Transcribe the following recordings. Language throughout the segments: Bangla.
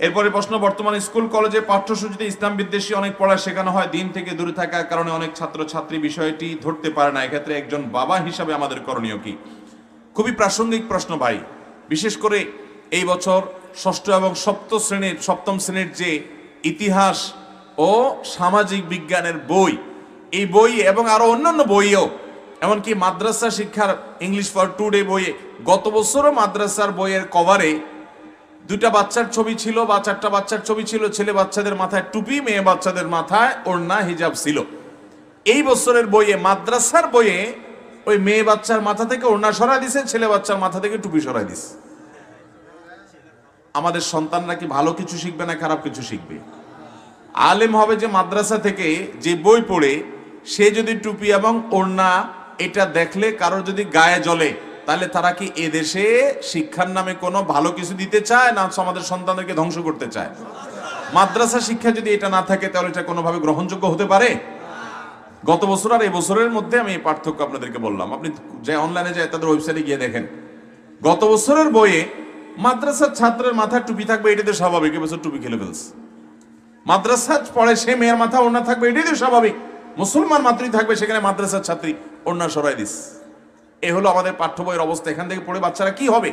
এরপরে প্রশ্ন, বর্তমান স্কুল কলেজে পাঠ্যসূচিতে ইসলাম বিদ্বেষী অনেক পড়া শেখানো হয়, দিন থেকে দূরে থাকার কারণে অনেক ছাত্র ছাত্রী বিষয়টি ধরতে পারে না। এক্ষেত্রে একজন বাবা হিসাবে আমাদের করণীয় কি? খুবই প্রাসঙ্গিক প্রশ্ন ভাই। বিশেষ করে এই বছর ষষ্ঠ এবং সপ্তম শ্রেণীর যে ইতিহাস ও সামাজিক বিজ্ঞানের বই, এই বই এবং আরো অন্যান্য বইও, এমনকি মাদ্রাসা শিক্ষার ইংলিশ ফর টুডে বইয়ে, গত বছরও মাদ্রাসার বইয়ের কভারে দুটা বাচ্চার ছবি ছিল বা চারটা বাচ্চার ছবি ছিল। ছেলে বাচ্চাদের মাথায় টুপি, মেয়ে বাচ্চাদের মাথায় ওড়না হিজাব ছিল। এই বছরের বইয়ে, মাদ্রাসার বইয়ে, ওই মেয়ে বাচ্চার মাথা থেকে ওড়না সরাই দিছে, ছেলে বাচ্চার মাথা থেকে টুপি সরাই দিছে। আমাদের সন্তানরা কি ভালো কিছু শিখবে না খারাপ কিছু শিখবে? আলেম হবে যে মাদ্রাসা থেকে যে বই পড়ে, সে যদি টুপি এবং ওড়না এটা দেখলে কারোর যদি গায়ে জ্বলে, তাহলে তারা কি এদেশে শিক্ষার নামে কোনো ভালো কিছু দিতে চায় না আমাদের সন্তানদেরকে ধ্বংস করতে চায়? মাদ্রাসা শিক্ষা যদি এটা না থাকে, তাহলে এটা কোনোভাবে গ্রহণযোগ্য হতে পারে? গত বছর আর এই বছরের মধ্যে আমি এই পার্থক্য আপনাদেরকে বললাম। আপনি যে অনলাইনে যায় তাদের ওয়েবসাইটে গিয়ে দেখেন, গত বছরের বইয়ে মাদ্রাসার ছাত্রের মাথায় টুপি থাকবে, এটাই তো স্বাভাবিক। এবছর টুপি খেলে ফেলছে। মাদ্রাসা পড়ে সে মেয়ের মাথা ওড়না থাকবে, এটাই তো স্বাভাবিক। মুসলমান মাতৃ থাকবে, সেখানে মাদ্রাসার ছাত্রী ওড়না সরাই দিস। এ হলো আমাদের পাঠ্য বইয়ের অবস্থা। এখান থেকে পড়ে বাচ্চারা কি হবে?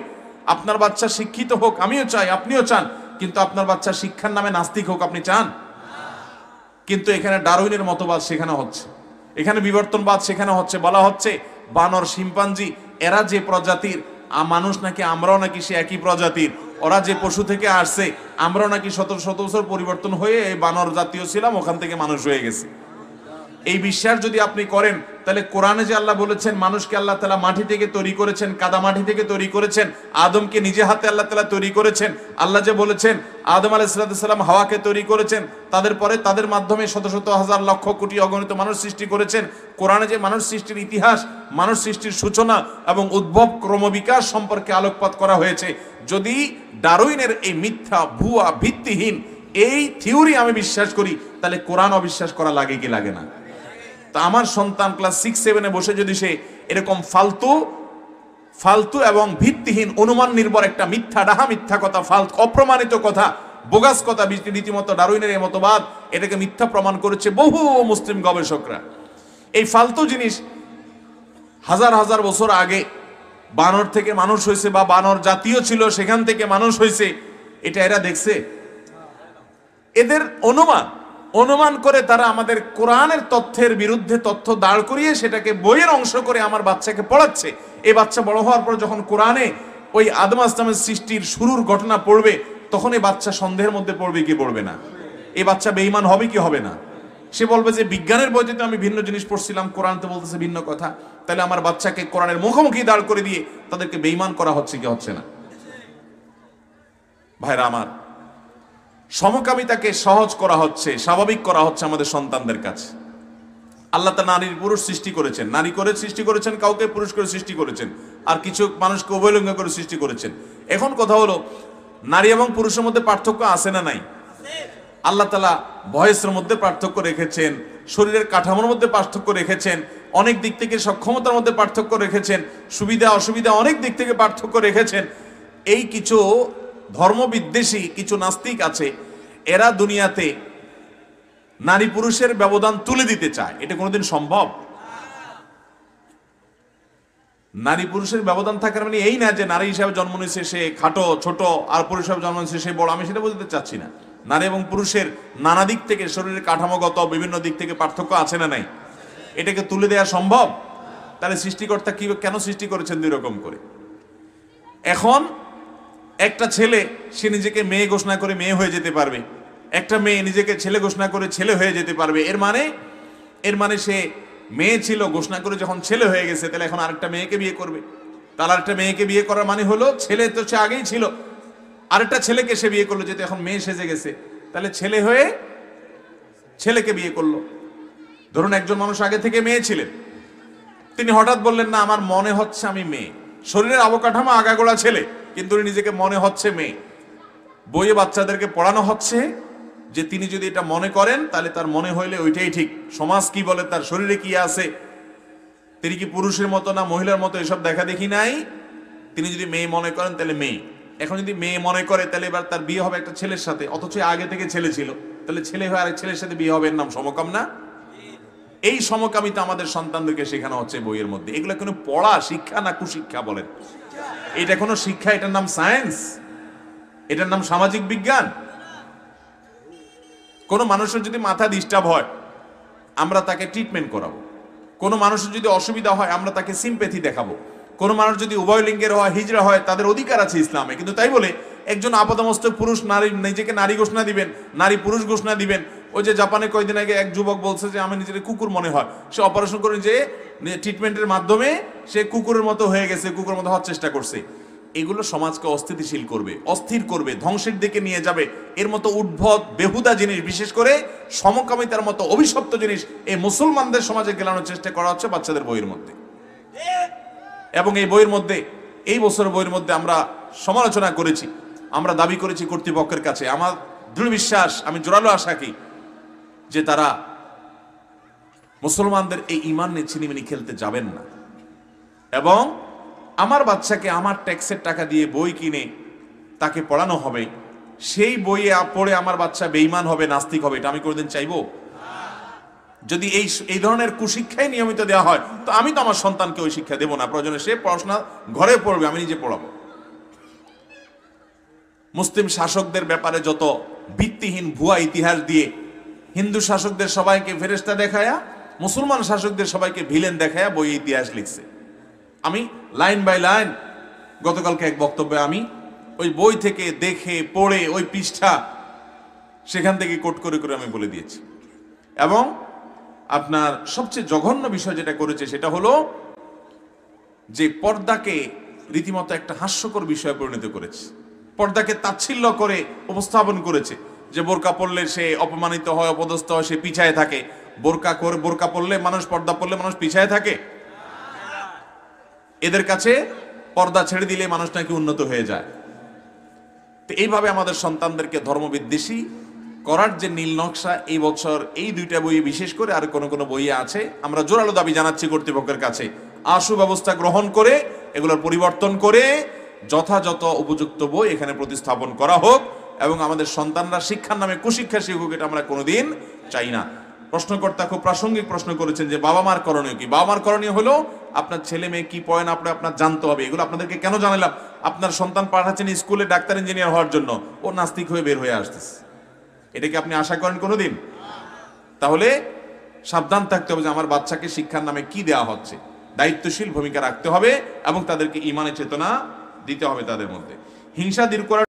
আপনার বাচ্চা শিক্ষিত হোক, আমিও চাই, আপনিও চান, কিন্তু আপনার বাচ্চা শিক্ষার নামে নাস্তিক হোক আপনি চান? কিন্তু এখানে ডারউইনের মতবাদ শেখানো হচ্ছে, এখানে বিবর্তনবাদ শেখানো হচ্ছে। বলা হচ্ছে বানর, শিম্পাঞ্জি, এরা যে প্রজাতির মানুষ নাকি আমরাও নাকি সে একই প্রজাতির। ওরা যে পশু থেকে আসছে, আমরাও নাকি শত শত বছর পরিবর্তন হয়ে এই বানর জাতীয় ছিলাম, ওখান থেকে মানুষ হয়ে গেছে। এই বিশ্বাস যদি আপনি করেন, তাহলে কোরআনে যে আল্লাহ বলেছেন মানুষকে আল্লাহ তাআলা মাটি থেকে তৈরি করেছেন, কাদা মাটি থেকে তৈরি করেছেন, আদমকে নিজে হাতে আল্লাহ তাআলা তৈরি করেছেন, আল্লাহ যে বলেছেন আদম আলাইহিস সালাম হাওয়াকে তৈরি করেছেন, তাদের পরে তাদের মাধ্যমে শত শত হাজার লক্ষ কোটি অগণিত মানুষ সৃষ্টি করেছেন। কোরআনে যে মানুষ সৃষ্টির ইতিহাস, মানুষ সৃষ্টির সূচনা এবং উদ্ভব ক্রমবিকাশ সম্পর্কে আলোকপাত করা হয়েছে। যদি ডারউইনের এই মিথ্যা, ভুয়া, ভিত্তিহীন এই থিওরি আমি বিশ্বাস করি, তাহলে কোরআন অবিশ্বাস করা লাগে কি লাগে না? তা আমার সন্তান ক্লাস 6-7 বসে যদি সে এরকম ফালতু এবং ভিত্তিহীন অনুমান নির্ভর একটা মিথ্যা, ডাহা মিথ্যা কথা, অপ্রমাণিত কথা, বোগাস কথা, রীতিমতো ডারউইনের এই মতবাদ, এটাকে মিথ্যা প্রমাণ করেছে বহু মুসলিম গবেষকরা। এই ফালতু জিনিস হাজার হাজার বছর আগে বানর থেকে মানুষ হয়েছে বা বানর জাতীয় ছিল, সেখান থেকে মানুষ হয়েছে, এটা এরা দেখছে? এদের অনুমান করে তারা আমাদের কোরআনের তথ্যের বিরুদ্ধে তথ্য দাঁড় করিয়ে সেটাকে বইয়ের অংশ করে আমার বাচ্চাকে পড়াচ্ছে। এই বাচ্চা বড় হওয়ার পর যখন কোরআনে ওই আদম আসলামের সৃষ্টির শুরুর ঘটনা পড়বে, তখন এই বাচ্চা সন্দেহের মধ্যে পড়বে কি পড়বে না? এই বাচ্চা বেঈমান হবে কি হবে না? সে বলবে যে বিজ্ঞানের বইতে তো আমি ভিন্ন জিনিস পড়ছিলাম, কোরআন তো বলতেছে ভিন্ন কথা। তাহলে আমার বাচ্চাকে কোরআনের মুখোমুখি দাঁড় করে দিয়ে তাদেরকে বেঈমান করা হচ্ছে কি হচ্ছে না? ভাইরা আমার, সমকামিতাকে সহজ করা হচ্ছে, স্বাভাবিক করা হচ্ছে আমাদের সন্তানদের কাছে। আল্লাহ তা নারীর পুরুষ সৃষ্টি করেছেন, নারী করে সৃষ্টি করেছেন, কাউকে পুরুষ করে সৃষ্টি করেছেন, আর কিছু মানুষকে উভয়লিঙ্গ করে সৃষ্টি করেছেন। এখন কথা হলো, নারী এবং পুরুষের মধ্যে পার্থক্য আছে না নাই? আল্লাহ তাআলা বয়সের মধ্যে পার্থক্য রেখেছেন, শরীরের কাঠামোর মধ্যে পার্থক্য রেখেছেন, অনেক দিক থেকে সক্ষমতার মধ্যে পার্থক্য রেখেছেন, সুবিধা অসুবিধা অনেক দিক থেকে পার্থক্য রেখেছেন। এই কিছু ধর্মবিদ্বেষী কিছু নাস্তিক আছে, এরা দুনিয়াতে নারী পুরুষের ব্যবধান তুলে দিতে চায়। এটা কোনোদিন সম্ভব? নারী পুরুষের ব্যবধান থাকার মানে এই না যে নারী হিসাবে জন্ম নিয়েছে সে খাটো ছোট, আর পুরুষ হিসাবে জন্ম নিয়েছে সে বড়। আমি সেটা বলতে চাচ্ছি না। নারী এবং পুরুষের নানা দিক থেকে, শরীরের কাঠামোগত বিভিন্ন দিক থেকে পার্থক্য আছে না নাই? এটাকে তুলে দেওয়া সম্ভব? তাহলে সৃষ্টিকর্তা কেন সৃষ্টি করেছেন দুই রকম করে? এখন একটা ছেলে সে নিজেকে মেয়ে ঘোষণা করে মেয়ে হয়ে যেতে পারবে, একটা মেয়ে নিজেকে ছেলে ঘোষণা করে ছেলে হয়ে যেতে পারবে। এর মানে সে মেয়ে ছিল, ঘোষণা করে যখন ছেলে হয়ে গেছে, তাহলে এখন আরেকটা মেয়েকে বিয়ে করবে। তার আরেকটা মেয়েকে বিয়ে করার মানে হলো ছেলে তো সে আগেই ছিল, আরেকটা ছেলেকে সে বিয়ে করলো, যেহেতু এখন মেয়ে সেজে গেছে, তাহলে ছেলে হয়ে ছেলেকে বিয়ে করলো। ধরুন একজন মানুষ আগে থেকে মেয়ে ছিলেন, তিনি হঠাৎ বললেন না আমার মনে হচ্ছে আমি মেয়ে, শরীরের অবকাঠামো আগাগোড়া ছেলে, কিন্তু নিজেকে মনে হচ্ছে মেয়ে। বইয়ে বাচ্চাদেরকে পড়ানো হচ্ছে যে তিনি যদি এটা মনে করেন তাহলে তার মনে হইলে ওইটাই ঠিক। সমাজ কি বলে, তার শরীরে কি আছে, তিনি কি পুরুষের মতো না মহিলার মতো, এসব দেখা দেখি নাই। তিনি যদি মেয়ে মনে করেন তাহলে মেয়ে। এখন যদি মেয়ে মনে করে তাহলে এবার তার বিয়ে হবে একটা ছেলের সাথে, অথচ আগে থেকে ছেলে ছিল, তাহলে ছেলে হয়ে আরেক ছেলের সাথে বিয়ে হবে, এর নাম সমকাম না? এই সমকামিতা আমাদের সন্তানদেরকে শেখানো হচ্ছে বইয়ের মধ্যে। এগুলো কোনো পড়া শিক্ষা না কুশিক্ষা বলেন? এটা কোনো শিক্ষা? এটার নাম সায়েন্স? এটার নাম সামাজিক বিজ্ঞান? কোনো মানুষের যদি মাথা ডিস্টার্ব হয় আমরা তাকে ট্রিটমেন্ট করাবো, কোনো মানুষের যদি অসুবিধা হয় আমরা তাকে সিম্প্যাথি দেখাবো, কোনো মানুষ যদি উভয় লিঙ্গের হয়, হিজড়া হয়, তাদের অধিকার আছে ইসলামে। কিন্তু তাই বলে একজন আপাদমস্তক পুরুষ নারী নিজেকে নারী ঘোষণা দিবেন, নারী পুরুষ ঘোষণা দিবেন। ওই যে জাপানে কয়েকদিন আগে এক যুবক বলছে যে আমি নিজেকে কুকুর মনে হয়, সে অপারেশন করে যে ট্রিটমেন্টের মাধ্যমে সে কুকুরের মতো হয়ে গেছে, কুকুরের মতো হওয়ার চেষ্টা করছে। এগুলো সমাজকে অস্থিতিশীল করবে, অস্থির করবে, ধ্বংসের দিকে নিয়ে যাবে। এর মতো উদ্ভট বেহুদা জিনিস, বিশেষ করে সমকামিতার মতো অভিশপ্ত জিনিস এই মুসলমানদের সমাজে গেলানোর চেষ্টা করা হচ্ছে বাচ্চাদের বইয়ের মধ্যে। এবং এই বইয়ের মধ্যে, এই বছর বইয়ের মধ্যে আমরা সমালোচনা করেছি, আমরা দাবি করেছি কর্তৃপক্ষের কাছে। আমার দৃঢ় বিশ্বাস, আমি জোরালো আশা কি যে তারা মুসলমানদের এই ঈমান নিয়ে ছিনিমিনি খেলতে যাবেন না। এবং আমার বাচ্চাকে আমার ট্যাক্সের টাকা দিয়ে বই কিনে তাকে পড়ানো হবে, সেই বইয়ে পড়ে আমার বাচ্চা বেঈমান হবে, নাস্তিক হবে, এটা আমি কোনোদিন চাইবো? যদি এই ধরনের কুশিক্ষাই নিয়মিত দেওয়া হয় তো আমি তো আমার সন্তানকে ওই শিক্ষা দেবো না। প্রয়োজনে সে পড়াশোনা ঘরে পড়বে, আমি নিজে পড়াবো। মুসলিম শাসকদের ব্যাপারে যত ভিত্তিহীন ভুয়া ইতিহাস দিয়ে হিন্দু শাসকদের সবাইকে ফেরেশতা দেখায়া, মুসলমান শাসকদের সবাইকে ভিলেন দেখায়া বই ইতিহাস লিখছে। আমি লাইন বাই লাইন গতকালকে এক বক্তব্যে আমি ওই বই থেকে দেখে পড়ে ওই পৃষ্ঠা সেখান থেকে কোট করে করে আমি বলে দিয়েছি। এবং আপনার সবচেয়ে জঘন্য বিষয় যেটা করেছে সেটা হলো যে পর্দাকে রীতিমতো একটা হাস্যকর বিষয়ে পরিণত করেছে, পর্দাকে তাচ্ছিল্য করে উপস্থাপন করেছে যে বোরকা পরলে সে অপমানিত হয়, অপদস্থ হয়, সে পিছায় থাকে। বোরকা পরলে মানুষ, পর্দা পরলে মানুষ পিছায় থাকে? এদের কাছে পর্দা ছেড়ে দিলে মানুষ নাকি উন্নত হয়ে যায়। তো এইভাবে আমাদের সন্তানদেরকে ধর্মবিদ্বেষী করার যে নীল নকশা এই বছর এই দুইটা বই, বিশেষ করে আর কোন কোন বইয়ে আছে, আমরা জোরালো দাবি জানাচ্ছি কর্তৃপক্ষের কাছে আশু ব্যবস্থা গ্রহণ করে এগুলোর পরিবর্তন করে যথাযথ উপযুক্ত বই এখানে প্রতিস্থাপন করা হোক এবং আমাদের সন্তানরা শিক্ষার নামে কুশিক্ষা শিখুক, এটা আমরা কোনোদিন চাই না। প্রশ্নকর্তা খুব প্রাসঙ্গিক প্রশ্ন করেছেন যে বাবা মার করণীয় কি? বাবা মার করণীয় হলো আপনার ছেলে মেয়ে কি পড়েন আপনার জানতে হবে। এগুলো আপনাদেরকে কেন জানালাম? আপনার সন্তান পাঠাচ্ছেন স্কুলে ডাক্তার ইঞ্জিনিয়ার হওয়ার জন্য, ও নাস্তিক হয়ে বের হয়ে আসতেছে, এটা কি আপনি আশা করেন কোনোদিন? তাহলে সাবধান থাকতে হবে যে আমার বাচ্চাকে শিক্ষার নামে কি দেওয়া হচ্ছে। দায়িত্বশীল ভূমিকা রাখতে হবে এবং তাদেরকে ঈমানের চেতনা দিতে হবে তাদের মধ্যে। হিংসা দূর করার